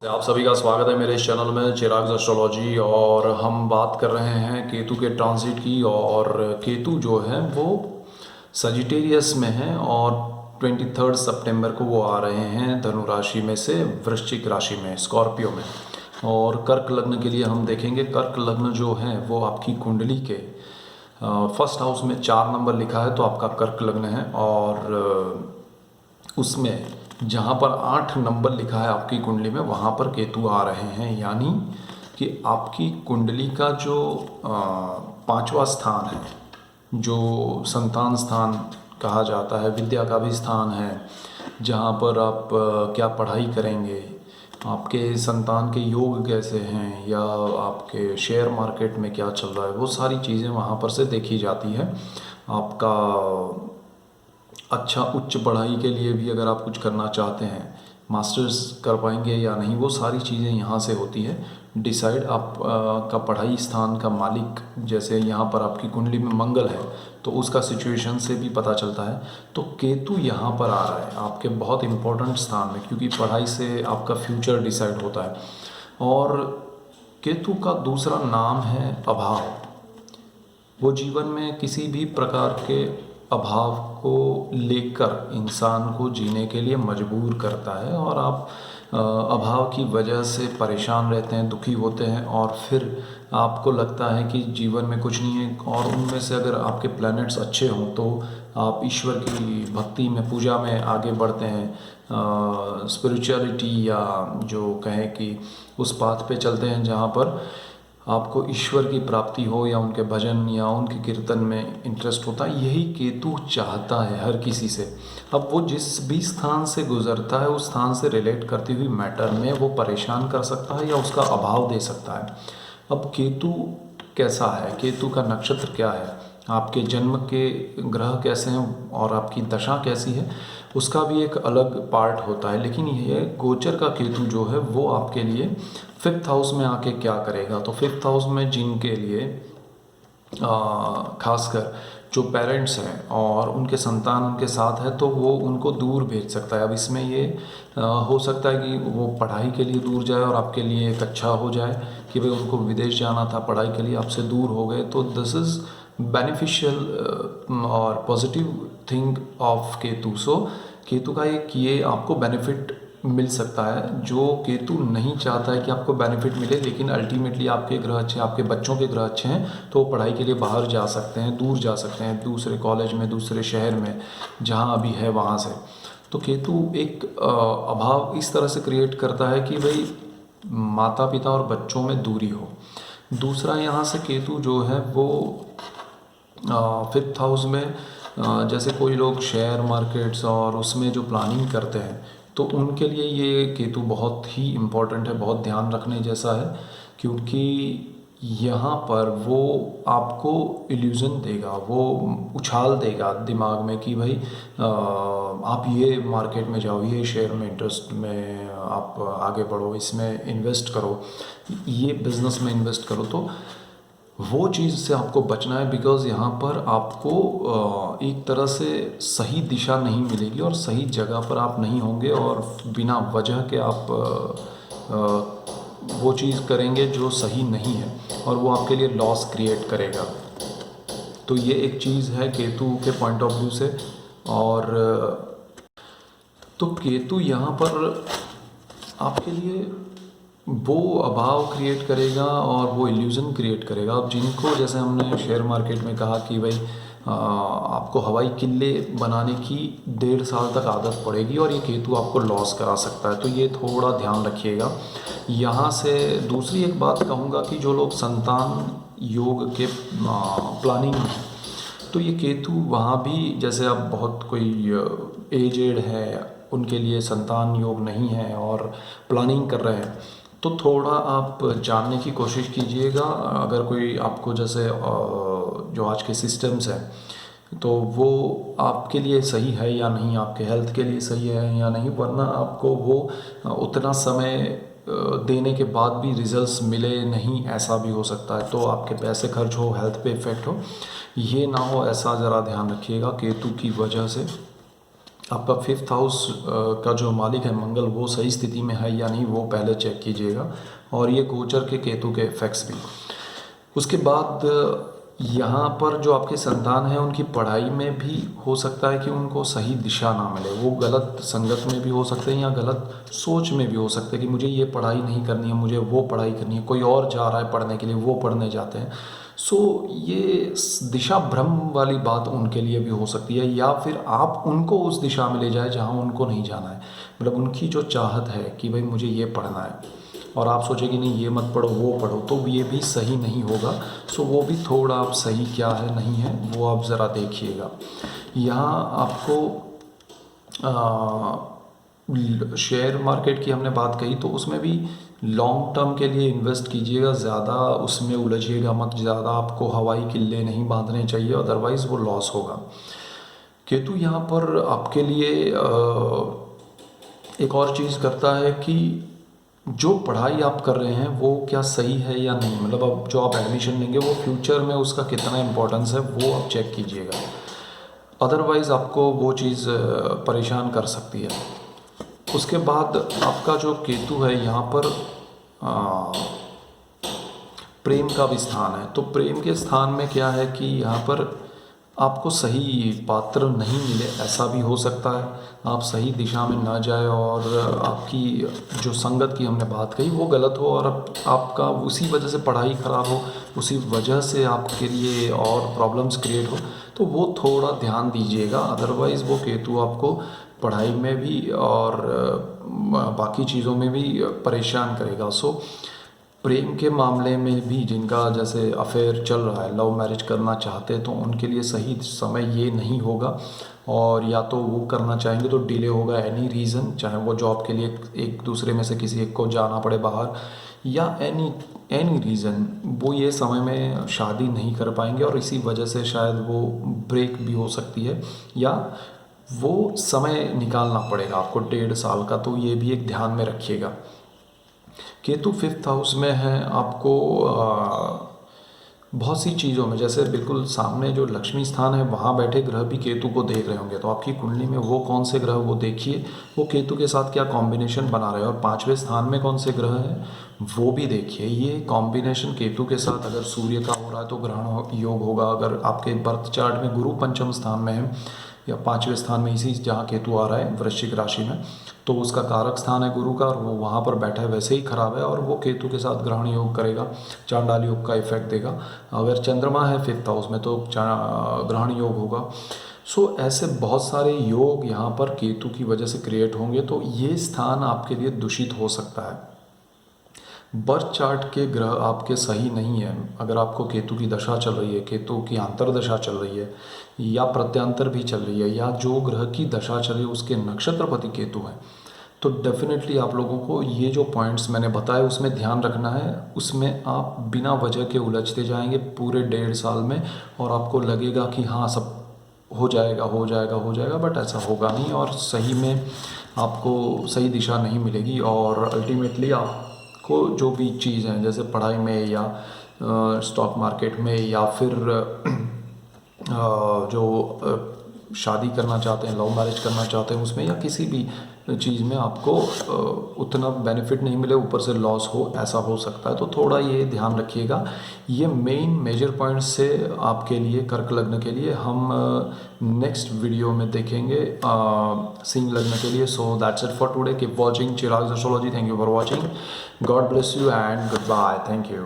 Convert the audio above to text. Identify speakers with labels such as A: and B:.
A: आप सभी का स्वागत है मेरे इस चैनल में चिराग एस्ट्रोलॉजी। और हम बात कर रहे हैं केतु के ट्रांजिट की। और केतु जो है वो सजिटेरियस में है और 23 सितंबर को वो आ रहे हैं धनु राशि में से वृश्चिक राशि में, स्कॉर्पियो में। और कर्क लग्न के लिए हम देखेंगे, कर्क लग्न जो है वो आपकी कुंडली के फर्स्ट हाउस में 4 नंबर लिखा है तो आपका कर्क लग्न है। और उसमें जहाँ पर 8 नंबर लिखा है आपकी कुंडली में, वहाँ पर केतु आ रहे हैं। यानी कि आपकी कुंडली का जो 5वां स्थान है, जो संतान स्थान कहा जाता है, विद्या का भी स्थान है, जहाँ पर आप क्या पढ़ाई करेंगे, आपके संतान के योग कैसे हैं, या आपके शेयर मार्केट में क्या चल रहा है, वो सारी चीज़ें वहाँ पर से देखी जाती है। आपका अच्छा उच्च पढ़ाई के लिए भी अगर आप कुछ करना चाहते हैं, मास्टर्स कर पाएंगे या नहीं, वो सारी चीज़ें यहाँ से होती है डिसाइड। आप का पढ़ाई स्थान का मालिक, जैसे यहाँ पर आपकी कुंडली में मंगल है तो उसका सिचुएशन से भी पता चलता है। तो केतु यहाँ पर आ रहा है आपके बहुत इम्पोर्टेंट स्थान में, क्योंकि पढ़ाई से आपका फ्यूचर डिसाइड होता है। और केतु का दूसरा नाम है अभाव। वो जीवन में किसी भी प्रकार के अभाव को लेकर इंसान को जीने के लिए मजबूर करता है। और आप अभाव की वजह से परेशान रहते हैं, दुखी होते हैं, और फिर आपको लगता है कि जीवन में कुछ नहीं है। और उनमें से अगर आपके प्लैनेट्स अच्छे हों तो आप ईश्वर की भक्ति में, पूजा में आगे बढ़ते हैं, स्पिरिचुअलिटी या जो कहें कि उस पाथ पे चलते हैं जहाँ पर आपको ईश्वर की प्राप्ति हो, या उनके भजन या उनके कीर्तन में इंटरेस्ट होता है। यही केतु चाहता है हर किसी से। अब वो जिस भी स्थान से गुजरता है, उस स्थान से रिलेट करती हुई मैटर में वो परेशान कर सकता है या उसका अभाव दे सकता है। अब केतु कैसा है, केतु का नक्षत्र क्या है, आपके जन्म के ग्रह कैसे हैं और आपकी दशा कैसी है, उसका भी एक अलग पार्ट होता है। लेकिन ये गोचर का केतु जो है वो आपके लिए 5th हाउस में आके क्या करेगा, तो 5th हाउस में जिनके लिए खासकर जो पेरेंट्स हैं और उनके संतान उनके साथ है, तो वो उनको दूर भेज सकता है। अब इसमें ये हो सकता है कि वो पढ़ाई के लिए दूर जाए और आपके लिए एक अच्छा हो जाए कि भाई उनको विदेश जाना था पढ़ाई के लिए, आपसे दूर हो गए, तो दिस इज़ बेनिफिशियल और पॉजिटिव थिंग ऑफ केतु। सो केतु का एक ये आपको बेनिफिट मिल सकता है, जो केतु नहीं चाहता है कि आपको बेनिफिट मिले। लेकिन अल्टीमेटली आपके ग्रह अच्छे, आपके बच्चों के ग्रह अच्छे हैं तो वो पढ़ाई के लिए बाहर जा सकते हैं, दूर जा सकते हैं, दूसरे कॉलेज में, दूसरे शहर में, जहाँ अभी है वहाँ से। तो केतु एक अभाव इस तरह से क्रिएट करता है कि भाई माता पिता और बच्चों में दूरी हो। दूसरा, यहाँ से केतु जो है वो 5th हाउस में, जैसे कोई लोग शेयर मार्केट्स और उसमें जो प्लानिंग करते हैं, तो उनके लिए ये केतु बहुत ही इम्पोर्टेंट है, बहुत ध्यान रखने जैसा है। क्योंकि यहाँ पर वो आपको इल्यूज़न देगा, वो उछाल देगा दिमाग में कि भाई आप ये मार्केट में जाओ, ये शेयर में इंटरेस्ट में आप आगे बढ़ो, इसमें इन्वेस्ट करो, ये बिज़नेस में इन्वेस्ट करो। तो वो चीज़ से आपको बचना है, बिकॉज़ यहाँ पर आपको एक तरह से सही दिशा नहीं मिलेगी और सही जगह पर आप नहीं होंगे, और बिना वजह के आप वो चीज़ करेंगे जो सही नहीं है, और वो आपके लिए लॉस क्रिएट करेगा। तो ये एक चीज़ है केतु के पॉइंट ऑफ व्यू से। और तो केतु यहाँ पर आपके लिए वो अभाव क्रिएट करेगा और वो इल्यूज़न क्रिएट करेगा। अब जिनको, जैसे हमने शेयर मार्केट में कहा कि भाई आपको हवाई किल्ले बनाने की 1.5 साल तक आदत पड़ेगी और ये केतु आपको लॉस करा सकता है, तो ये थोड़ा ध्यान रखिएगा। यहाँ से दूसरी एक बात कहूँगा कि जो लोग संतान योग के प्लानिंग, तो ये केतु वहाँ भी, जैसे अब बहुत कोई एजेड है, उनके लिए संतान योग नहीं है और प्लानिंग कर रहे हैं, तो थोड़ा आप जानने की कोशिश कीजिएगा। अगर कोई आपको, जैसे जो आज के सिस्टम्स हैं, तो वो आपके लिए सही है या नहीं, आपके हेल्थ के लिए सही है या नहीं, वरना आपको वो उतना समय देने के बाद भी रिजल्ट्स मिले नहीं, ऐसा भी हो सकता है। तो आपके पैसे खर्च हो, हेल्थ पे इफ़ेक्ट हो, ये ना हो, ऐसा ज़रा ध्यान रखिएगा केतु की वजह से। आपका 5th हाउस का जो मालिक है मंगल, वो सही स्थिति में है या नहीं वो पहले चेक कीजिएगा, और ये गोचर के केतु के इफेक्ट्स भी। उसके बाद यहाँ पर जो आपके संतान हैं उनकी पढ़ाई में भी हो सकता है कि उनको सही दिशा ना मिले, वो गलत संगत में भी हो सकते हैं या गलत सोच में भी हो सकते हैं कि मुझे ये पढ़ाई नहीं करनी है, मुझे वो पढ़ाई करनी है, कोई और जा रहा है पढ़ने के लिए, वो पढ़ने जाते हैं। सो ये दिशा भ्रम वाली बात उनके लिए भी हो सकती है, या फिर आप उनको उस दिशा में ले जाए जहाँ उनको नहीं जाना है। मतलब उनकी जो चाहत है कि भाई मुझे ये पढ़ना है, और आप सोचें कि नहीं ये मत पढ़ो वो पढ़ो, तो ये भी सही नहीं होगा। सो वो भी थोड़ा आप सही क्या है नहीं है वो आप ज़रा देखिएगा। यहाँ आपको शेयर मार्केट की हमने बात कही, तो उसमें भी लॉन्ग टर्म के लिए इन्वेस्ट कीजिएगा, ज़्यादा उसमें उलझिएगा मत, ज़्यादा आपको हवाई किल्ले नहीं बांधने चाहिए, अदरवाइज़ वो लॉस होगा। केतु यहाँ पर आपके लिए एक और चीज़ करता है कि जो पढ़ाई आप कर रहे हैं वो क्या सही है या नहीं, मतलब अब जो आप एडमिशन लेंगे वो फ्यूचर में उसका कितना इम्पोर्टेंस है वो आप चेक कीजिएगा, अदरवाइज़ आपको वो चीज़ परेशान कर सकती है। उसके बाद आपका जो केतु है यहाँ पर प्रेम का भी स्थान है, तो प्रेम के स्थान में क्या है कि यहाँ पर आपको सही पात्र नहीं मिले, ऐसा भी हो सकता है, आप सही दिशा में ना जाए और आपकी जो संगत की हमने बात कही वो गलत हो, और आपका उसी वजह से पढ़ाई ख़राब हो, उसी वजह से आपके लिए और प्रॉब्लम्स क्रिएट हो, तो वो थोड़ा ध्यान दीजिएगा। अदरवाइज़ वो केतु आपको पढ़ाई में भी और बाकी चीज़ों में भी परेशान करेगा। सो प्रेम के मामले में भी जिनका जैसे अफेयर चल रहा है, लव मैरिज करना चाहते हैं, तो उनके लिए सही समय ये नहीं होगा, और या तो वो करना चाहेंगे तो डिले होगा एनी रीज़न, चाहे वो जॉब के लिए एक दूसरे में से किसी एक को जाना पड़े बाहर, या एनी रीज़न वो ये समय में शादी नहीं कर पाएंगे, और इसी वजह से शायद वो ब्रेक भी हो सकती है, या वो समय निकालना पड़ेगा आपको 1.5 साल का, तो ये भी एक ध्यान में रखिएगा। केतु 5th हाउस में है, आपको बहुत सी चीज़ों में, जैसे बिल्कुल सामने जो लक्ष्मी स्थान है वहाँ बैठे ग्रह भी केतु को देख रहे होंगे, तो आपकी कुंडली में वो कौन से ग्रह वो देखिए, वो केतु के साथ क्या कॉम्बिनेशन बना रहे हैं, और 5वें स्थान में कौन से ग्रह हैं वो भी देखिए। ये कॉम्बिनेशन केतु के साथ अगर सूर्य का हो रहा है तो ग्रहण योग होगा, अगर आपके बर्थ चार्ट में गुरु 5म स्थान में है या 5वें स्थान में, इसी जहाँ केतु आ रहा है वृश्चिक राशि में, तो उसका कारक स्थान है गुरु का, और वो वहाँ पर बैठा है वैसे ही खराब है, और वो केतु के साथ ग्रहण योग करेगा, चांडाल योग का इफेक्ट देगा। अगर चंद्रमा है 5th हाउस में तो ग्रहण योग होगा। सो ऐसे बहुत सारे योग यहाँ पर केतु की वजह से क्रिएट होंगे, तो ये स्थान आपके लिए दूषित हो सकता है। बर्थ चार्ट के ग्रह आपके सही नहीं है, अगर आपको केतु की दशा चल रही है, केतु की अंतर्दशा चल रही है, या प्रत्यांतर भी चल रही है, या जो ग्रह की दशा चल रही है उसके नक्षत्रपति केतु है, तो डेफिनेटली आप लोगों को ये जो पॉइंट्स मैंने बताए उसमें ध्यान रखना है। उसमें आप बिना वजह के उलझते जाएंगे पूरे 1.5 साल में, और आपको लगेगा कि हाँ सब हो जाएगा हो जाएगा हो जाएगा, बट ऐसा होगा नहीं, और सही में आपको सही दिशा नहीं मिलेगी, और अल्टीमेटली आपको जो भी चीज़ है जैसे पढ़ाई में या स्टॉक मार्केट में, या फिर जो शादी करना चाहते हैं, लव मैरिज करना चाहते हैं उसमें, या किसी भी चीज़ में आपको उतना बेनिफिट नहीं मिले, ऊपर से लॉस हो, ऐसा हो सकता है। तो थोड़ा ये ध्यान रखिएगा। ये मेन मेजर पॉइंट्स से आपके लिए कर्क लग्न के लिए हम नेक्स्ट वीडियो में देखेंगे सिंह लग्न के लिए। So that's it for today. Keep watching Chirag astrology. Thank you for watching. God bless you and goodbye. Thank you.